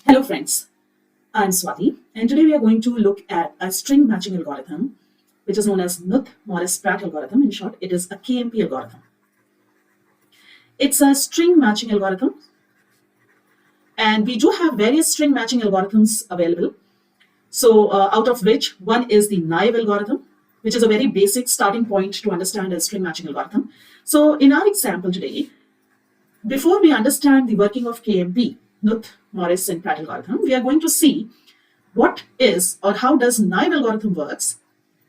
Hello friends, I'm Swati and today we are going to look at a string matching algorithm which is known as Knuth-Morris-Pratt algorithm. In short, it is a KMP algorithm. It's a string matching algorithm and we do have various string matching algorithms available. So out of which one is the naive algorithm, which is a very basic starting point to understand a string matching algorithm. So in our example today, before we understand the working of KMP, Knuth, Morris and Pratt algorithm, we are going to see what is or how does naive algorithm works,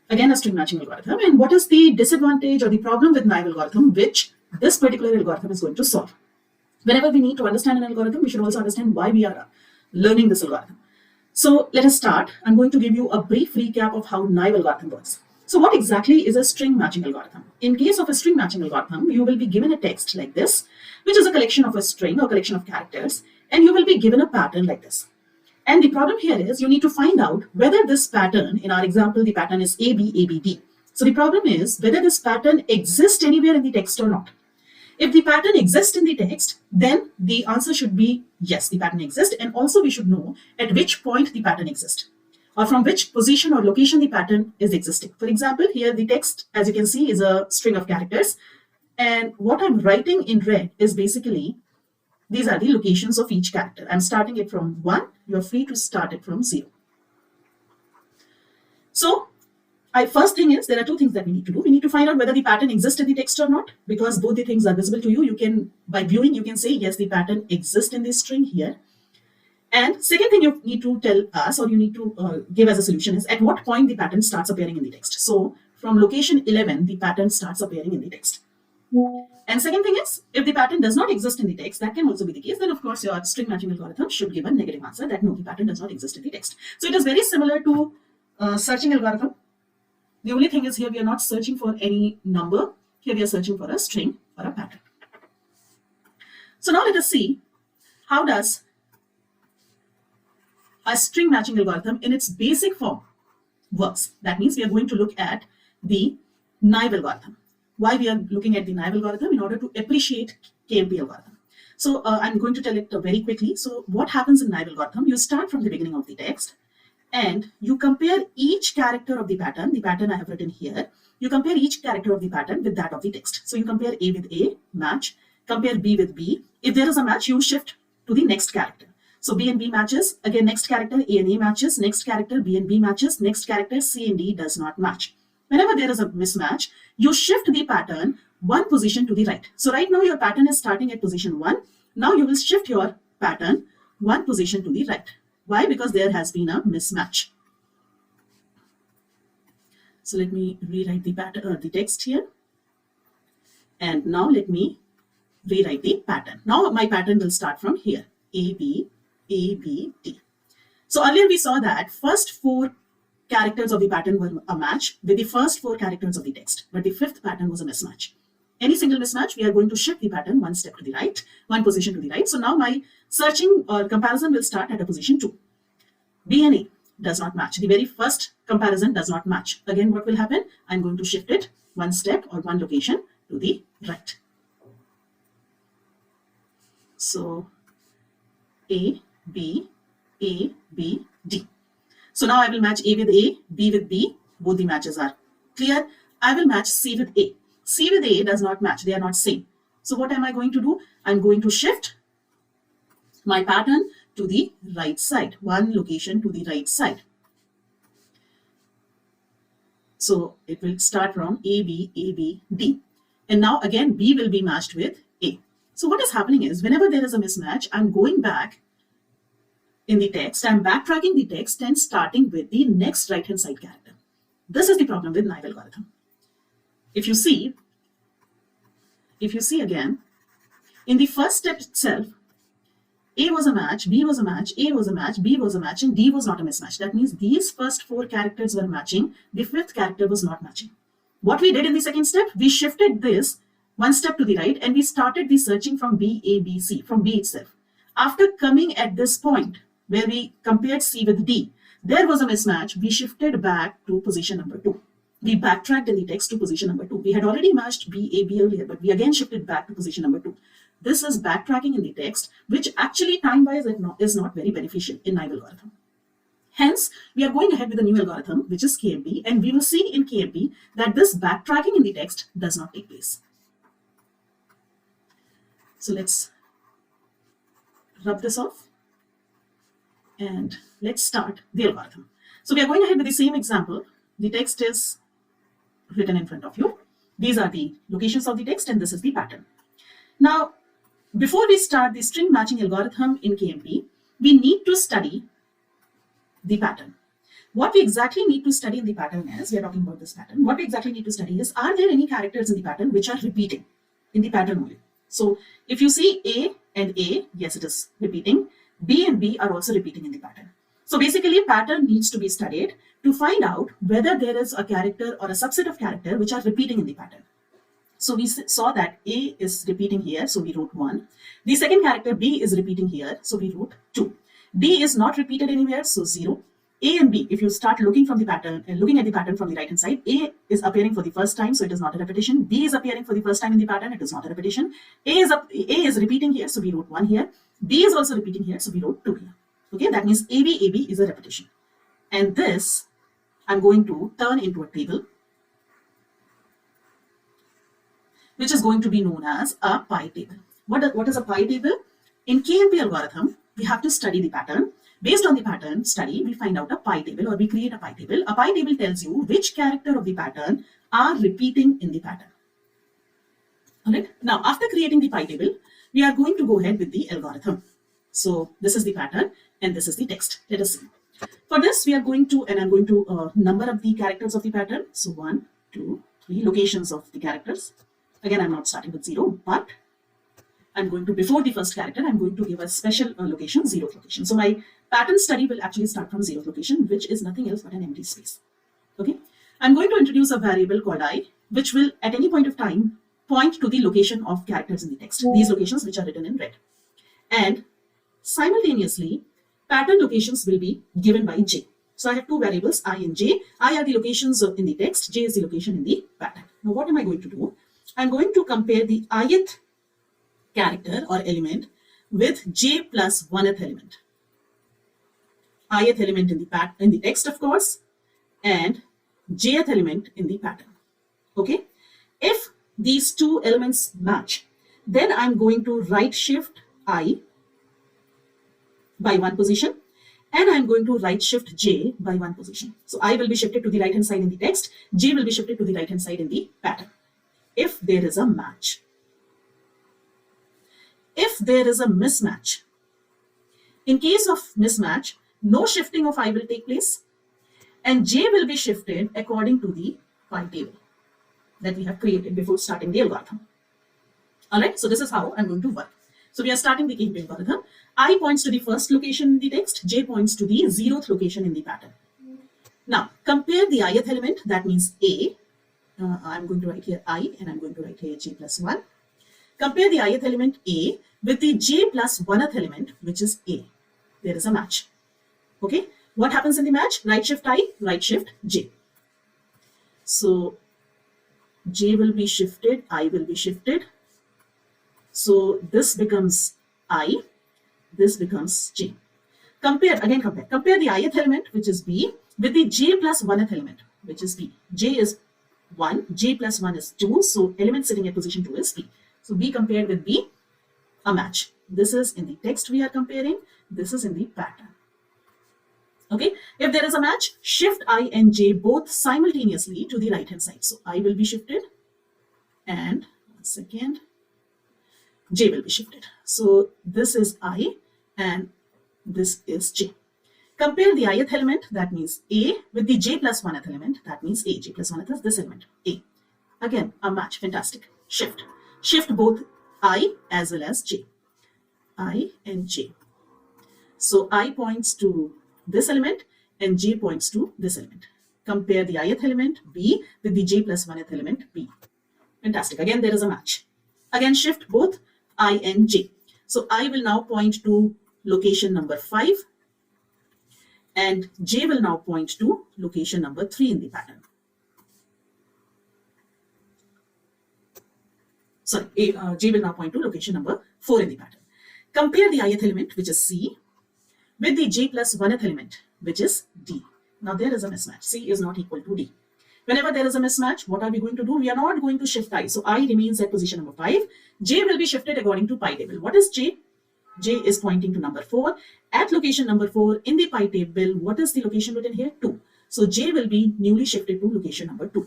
again a string matching algorithm, and what is the disadvantage or the problem with naive algorithm which this particular algorithm is going to solve. Whenever we need to understand an algorithm, we should also understand why we are learning this algorithm. So let us start. I'm going to give you a brief recap of how naive algorithm works. So what exactly is a string matching algorithm? In case of a string matching algorithm, you will be given a text like this, which is a collection of a string or collection of characters, and you will be given a pattern like this. And the problem here is you need to find out whether this pattern, in our example, the pattern is AB, ABD. So the problem is whether this pattern exists anywhere in the text or not. If the pattern exists in the text, then the answer should be yes, the pattern exists. And also we should know at which point the pattern exists or from which position or location the pattern is existing. For example, here the text, as you can see, is a string of characters. And what I'm writing in red is basically, these are the locations of each character. I'm starting it from 1. You're free to start it from 0. So first thing is, there are two things that we need to do. We need to find out whether the pattern exists in the text or not, because both the things are visible to you. You can, by viewing, you can say, yes, the pattern exists in this string here. And second thing you need to tell us, or you need to give as a solution, is at what point the pattern starts appearing in the text. So from location 11, the pattern starts appearing in the text. And second thing is, if the pattern does not exist in the text, that can also be the case, then of course your string matching algorithm should give a negative answer that no, the pattern does not exist in the text. So it is very similar to searching algorithm. The only thing is here we are not searching for any number. Here we are searching for a string or a pattern. So now let us see how does a string matching algorithm in its basic form works. That means we are going to look at the naive algorithm. Why we are looking at the naive algorithm? In order to appreciate KMP algorithm. So I'm going to tell it very quickly. So what happens in naive algorithm? You start from the beginning of the text and you compare each character of the pattern I have written here. You compare each character of the pattern with that of the text. So you compare A with A, match, compare B with B. If there is a match, you shift to the next character. So B and B matches, again next character A and A matches, next character B and B matches, next character C and D does not match. Whenever there is a mismatch, you shift the pattern one position to the right. So right now your pattern is starting at position 1. Now you will shift your pattern one position to the right. Why? Because there has been a mismatch. So let me rewrite the pattern, the text here. And now let me rewrite the pattern. Now my pattern will start from here. A, B, D. So earlier we saw that first 4 characters of the pattern were a match with the first 4 characters of the text, but the 5th pattern was a mismatch. Any single mismatch, we are going to shift the pattern one step to the right, one position to the right. So now my searching or comparison will start at a position 2. B and A does not match. The very first comparison does not match. Again, what will happen? I'm going to shift it one step or one location to the right. So A, B, D. So now I will match A with A, B with B. Both the matches are clear. I will match C with A. C with A does not match. They are not same. So what am I going to do? I'm going to shift my pattern to the right side. One location to the right side. So it will start from A, B, D. And now again, B will be matched with A. So what is happening is whenever there is a mismatch, I'm going back in the text, I'm backtracking the text and starting with the next right-hand side character. This is the problem with naive algorithm. If you see again, in the first step itself, A was a match, B was a match, A was a match, B was a match, and D was not a mismatch. That means these first 4 characters were matching. The 5th character was not matching. What we did in the second step, we shifted this one step to the right and we started the searching from B, A, B, C, from B itself. After coming at this point, where we compared C with D, there was a mismatch. We shifted back to position number 2. We backtracked in the text to position number 2. We had already matched B, A, B earlier, but we again shifted back to position number 2. this is backtracking in the text, which actually time-wise is not very beneficial in naive algorithm. Hence, we are going ahead with a new algorithm, which is KMP, and we will see in KMP that this backtracking in the text does not take place. So let's rub this off and let's start the algorithm. So we are going ahead with the same example. The text is written in front of you. These are the locations of the text and this is the pattern. Now, before we start the string matching algorithm in KMP, we need to study the pattern. What we exactly need to study in the pattern is, we are talking about this pattern, what we exactly need to study is, are there any characters in the pattern which are repeating in the pattern only? So if you see A and A, yes, it is repeating. B and B are also repeating in the pattern. So basically, pattern needs to be studied to find out whether there is a character or a subset of character which are repeating in the pattern. So we saw that A is repeating here, so we wrote 1. The second character B is repeating here, so we wrote 2. D is not repeated anywhere, so 0. A and B, if you start looking from the pattern and looking at the pattern from the right hand side, A is appearing for the first time, so it is not a repetition. B is appearing for the first time in the pattern, it is not a repetition. A is repeating here, so we wrote 1 here. B is also repeating here, so we wrote 2 here. Okay, that means AB is a repetition. And this I'm going to turn into a table, which is going to be known as a pi table. What is a pi table? In KMP algorithm, we have to study the pattern. Based on the pattern study, we find out a pi table, or we create a pi table. A pi table tells you which character of the pattern are repeating in the pattern. All right. Now, after creating the pi table, we are going to go ahead with the algorithm. So this is the pattern and this is the text. Let us see. For this, we are going to, and I'm going to number up the characters of the pattern. So 1, 2, 3 locations of the characters. Again, I'm not starting with 0, but I'm going to, before the first character, I'm going to give a special location, 0th location. So my pattern study will actually start from 0th location, which is nothing else but an empty space. Okay. I'm going to introduce a variable called I, which will at any point of time point to the location of characters in the text. These locations which are written in red. And simultaneously, pattern locations will be given by J. So I have two variables, I and J. I are the locations in the text, J is the location in the pattern. Now what am I going to do? I'm going to compare the ith character or element with J plus 1th element. Ith element in the text, of course, and jth element in the pattern. Okay. If these two elements match, then I'm going to right shift I by 1 position, and I'm going to right shift J by 1 position. So I will be shifted to the right hand side in the text, J will be shifted to the right hand side in the pattern, if there is a match. If there is a mismatch, in case of mismatch, no shifting of I will take place, and J will be shifted according to the pi table that we have created before starting the algorithm. All right, so this is how I'm going to work. So we are starting the KMP algorithm. I points to the first location in the text, J points to the 0th location in the pattern. Now, compare the ith element, that means A. I'm going to write here I, and I'm going to write here J plus 1. Compare the ith element A with the J plus 1th element, which is A. There is a match. Okay, what happens in the match? Right shift I, right shift J. So J will be shifted, I will be shifted. So this becomes I, this becomes J. Compare the ith element, which is B, with the J plus 1th element, which is B. J is 1, J plus 1 is 2, so element sitting at position 2 is B. So B compared with B, a match. This is in the text we are comparing, this is in the pattern. Okay, if there is a match, shift I and J both simultaneously to the right hand side. So I will be shifted, and 1 second, J will be shifted. So this is I and this is J. Compare the ith element, that means A, with the J plus 1th element, that means A. J plus 1th is this element, A. Again, a match, fantastic. Shift. Shift both I as well as J. I and J. So I points to this element and J points to this element. Compare the ith element, B, with the J plus 1th element, B. Fantastic. Again, there is a match. Again, shift both I and J. So I will now point to location number 5 and J will now point to location number 3 in the pattern. Sorry, J will now point to location number 4 in the pattern. Compare the ith element, which is C, with the j plus 1th element, which is D. Now there is a mismatch. C is not equal to D. Whenever there is a mismatch, what are we going to do? We are not going to shift I. So I remains at position number 5. J will be shifted according to pi table. What is J? J is pointing to number 4. At location number 4 in the pi table, what is the location written here? 2. So J will be newly shifted to location number 2.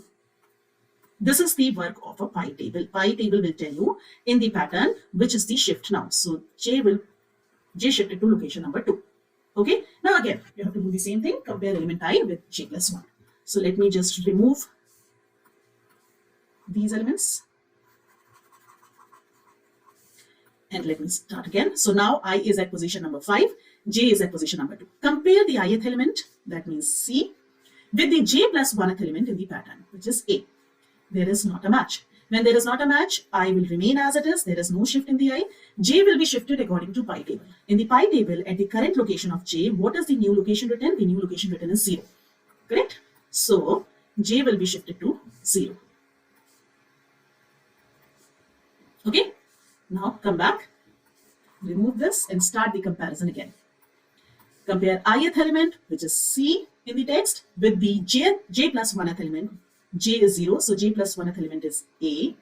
This is the work of a pi table. Pi table will tell you in the pattern which is the shift now. So J shifted to location number 2. Okay. Now again, you have to do the same thing. Compare element I with J plus 1. So let me just remove these elements. And let me start again. So now I is at position number 5. J is at position number 2. Compare the ith element, that means C, with the j plus 1th element in the pattern, which is A. There is not a match. When there is not a match, I will remain as it is. There is no shift in the I. J will be shifted according to pi table. In the pi table, at the current location of J, what is the new location written? The new location written is 0. Correct? So J will be shifted to 0. Okay? Now come back, remove this and start the comparison again. Compare ith element, which is C in the text, with the j plus 1th element. J is 0, so j plus 1th element is A.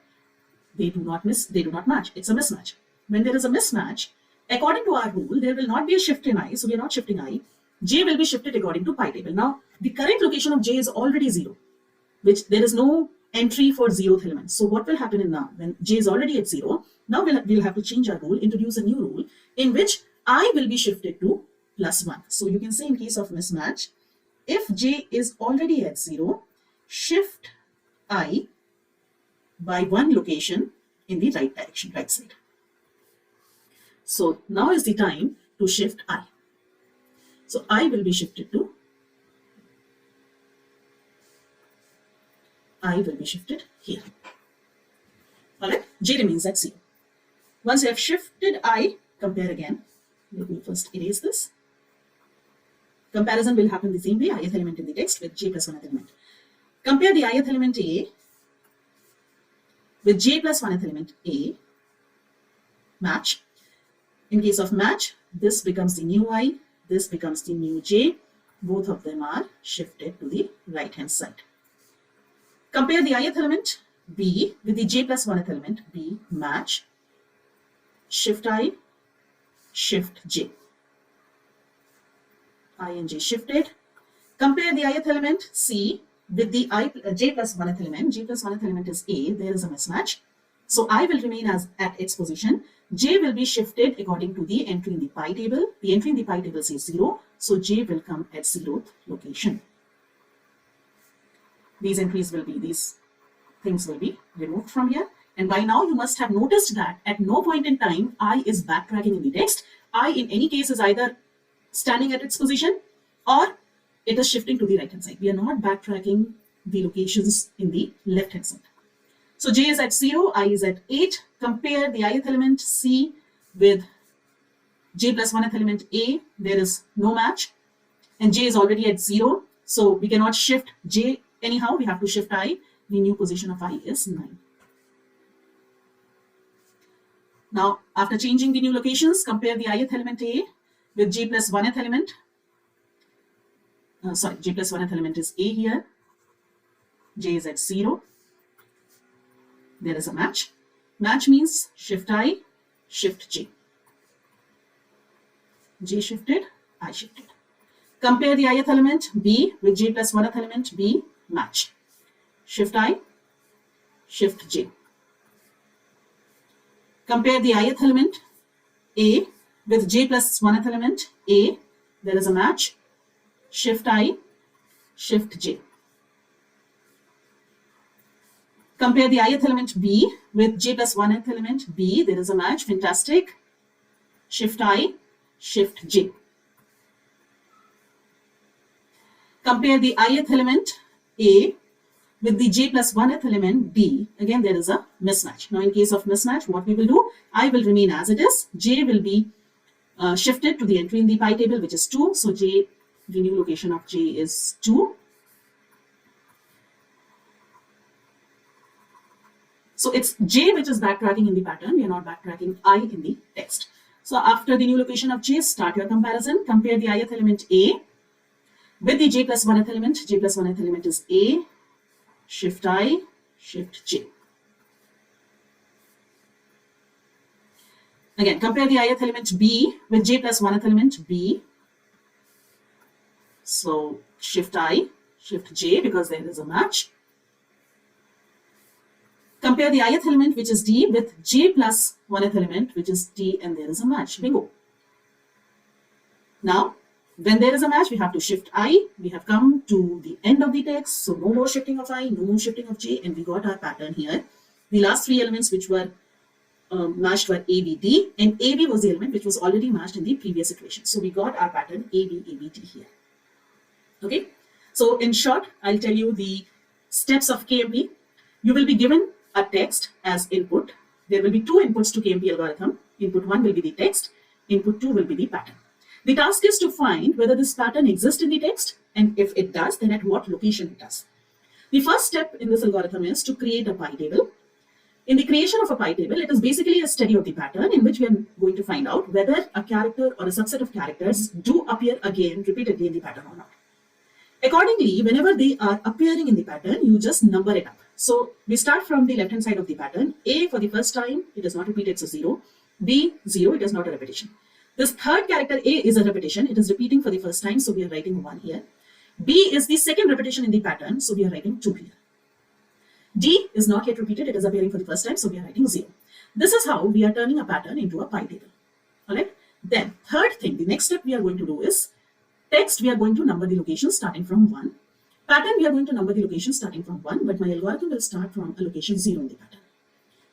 They do not match. It's a mismatch. When there is a mismatch, according to our rule, there will not be a shift in I, so we are not shifting I. J will be shifted according to pi table. Now, the current location of J is already 0, which there is no entry for 0th element. So what will happen in now? When J is already at 0, now we'll have to change our rule, introduce a new rule in which I will be shifted to plus 1. So you can say in case of mismatch, if J is already at 0, shift I by 1 location in the right direction, right side. So now is the time to shift I. So I will be shifted to, here. Alright, J remains at 0. Once you have shifted I, compare again. Let me first erase this. Comparison will happen the same way, ith element in the text with j plus 1th element. Compare the ith element A with j plus 1th element A. Match. In case of match, this becomes the new I, this becomes the new j. Both of them are shifted to the right hand side. Compare the ith element B with the j plus 1th element B. Match. Shift I, shift j. I and j shifted. Compare the ith element C with the j plus 1th element. J plus 1th element is A. There is a mismatch. So I will remain as at its position. J will be shifted according to the entry in the pi table. The entry in the pi table says 0. So J will come at 0th location. These things will be removed from here. And by now you must have noticed that at no point in time I is backtracking in the text. I in any case is either standing at its position or it is shifting to the right hand side. We are not backtracking the locations in the left hand side. So J is at 0, I is at 8. Compare the ith element C with j plus 1th element A. There is no match. And J is already at 0. So we cannot shift J anyhow. We have to shift I. The new position of I is 9. Now, after changing the new locations, compare the ith element A with j plus 1th element. J plus 1th element is A here. J is at 0. There is a match. Match means shift I, shift J. J shifted, I shifted. Compare the ith element B with j plus 1th element B. Match. Shift I, shift J. Compare the ith element A with j plus 1th element A. There is a match. Shift I, shift J. Compare the ith element B with j plus 1th element B. There is a match. Fantastic. Shift I, shift J. Compare the ith element A with the j plus 1th element B. Again, there is a mismatch. Now, in case of mismatch, what we will do? I will remain as it is. J will be shifted to the entry in the pi table, which is 2. So, J, the new location of J is 2. So it's J which is backtracking in the pattern. We are not backtracking I in the text. So after the new location of J, start your comparison. Compare the ith element A with the J plus 1th element. J plus 1th element is A, shift I, shift J. Again, compare the ith element B with J plus 1th element B. So shift I, shift J because there is a match. Compare the ith element which is D with J plus 1th element which is D, and there is a match. Bingo. Now, when there is a match, we have to shift I. We have come to the end of the text. So no more shifting of I, no more shifting of J, and we got our pattern here. The last three elements which were matched were A, B, D, and A, B was the element which was already matched in the previous equation. So we got our pattern A, B, D here. Okay. So in short, I'll tell you the steps of KMP. You will be given a text as input. There will be two inputs to KMP algorithm. Input 1 will be the text. Input 2 will be the pattern. The task is to find whether this pattern exists in the text, and if it does, then at what location it does. The first step in this algorithm is to create a pi table. In the creation of a pi table, it is basically a study of the pattern in which we are going to find out whether a character or a subset of characters do appear again repeatedly in the pattern or not. Accordingly, whenever they are appearing in the pattern, you just number it up. So we start from the left hand side of the pattern. A for the first time, it is not repeated, so 0. B, 0, it is not a repetition. This third character A is a repetition. It is repeating for the first time, so we are writing 1 here. B is the second repetition in the pattern, so we are writing 2 here. D is not yet repeated. It is appearing for the first time, so we are writing 0. This is how we are turning a pattern into a pi table. All right. Then third thing, the next step we are going to do is text. We are going to number the locations starting from 1. Pattern, we are going to number the locations starting from 1, but my algorithm will start from a location 0 in the pattern.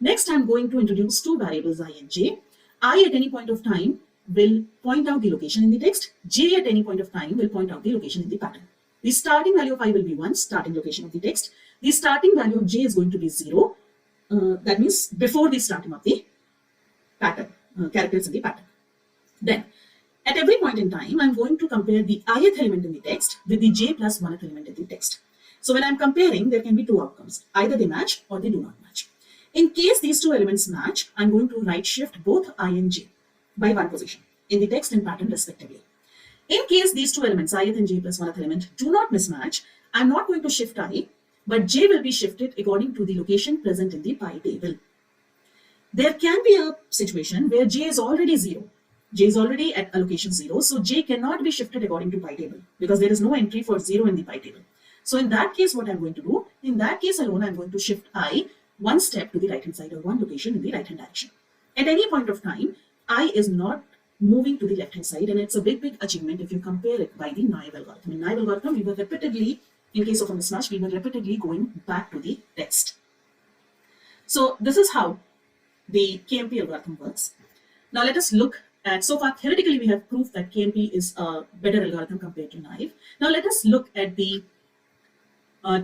Next, I am going to introduce two variables I and j. I at any point of time will point out the location in the text. J at any point of time will point out the location in the pattern. The starting value of I will be 1, starting location of the text. The starting value of j is going to be 0. That means before the starting of the pattern, characters in the pattern. Then, at every point in time, I'm going to compare the ith element in the text with the j plus 1th element in the text. So when I'm comparing, there can be two outcomes. Either they match or they do not match. In case these two elements match, I'm going to right shift both I and j by one position in the text and pattern respectively. In case these two elements, ith and j plus 1th element, do not mismatch, I'm not going to shift I, but j will be shifted according to the location present in the pi table. There can be a situation where j is already 0. J is already at a location 0, so j cannot be shifted according to pi table because there is no entry for 0 in the pi table. So in that case, what I'm going to do, in that case alone, I'm going to shift I one step to the right hand side or one location in the right hand direction. At any point of time, I is not moving to the left hand side, and it's a big achievement if you compare it by the naive algorithm. In naive algorithm, we were repeatedly, in case of a mismatch, we were repeatedly going back to the text. So this is how the KMP algorithm works. Now let us look at, so far theoretically we have proved that KMP is a better algorithm compared to naive. Now let us look at the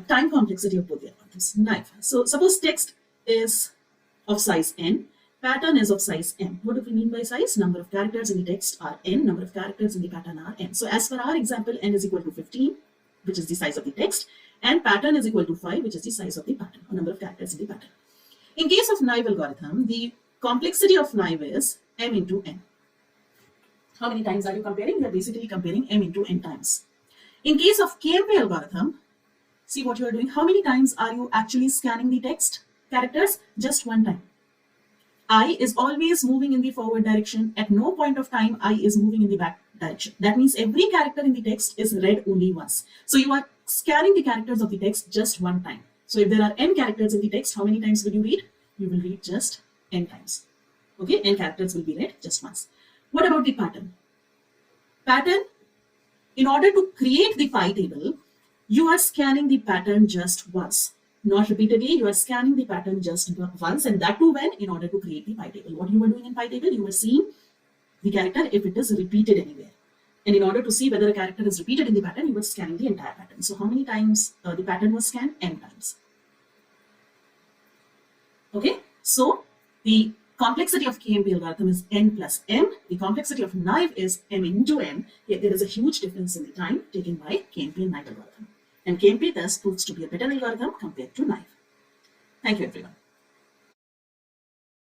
time complexity of both the algorithms. Naive. So suppose text is of size n, pattern is of size m. What do we mean by size? Number of characters in the text are n, number of characters in the pattern are n. So as for our example, n is equal to 15, which is the size of the text, and pattern is equal to 5, which is the size of the pattern, or number of characters in the pattern. In case of naive algorithm, the complexity of naive is m into n. How many times are you comparing? You are basically comparing m into n times. In case of KMP algorithm, see what you are doing. How many times are you actually scanning the text characters? Just one time. I is always moving in the forward direction. At no point of time, I is moving in the back direction. That means every character in the text is read only once. So you are scanning the characters of the text just one time. So if there are n characters in the text, how many times will you read? You will read just n times. Okay, n characters will be read just once. What about the pattern? Pattern, in order to create the pi table, you are scanning the pattern just once. Not repeatedly, you are scanning the pattern just once, and that too when? In order to create the pi table. What you were doing in pi table, you were seeing the character if it is repeated anywhere. And in order to see whether a character is repeated in the pattern, you were scanning the entire pattern. So how many times the pattern was scanned? N times. Okay, so the complexity of KMP algorithm is n plus m. The complexity of naive is m into n. Yet there is a huge difference in the time taken by KMP and naive algorithm. And KMP thus proves to be a better algorithm compared to naive. Thank you, everyone.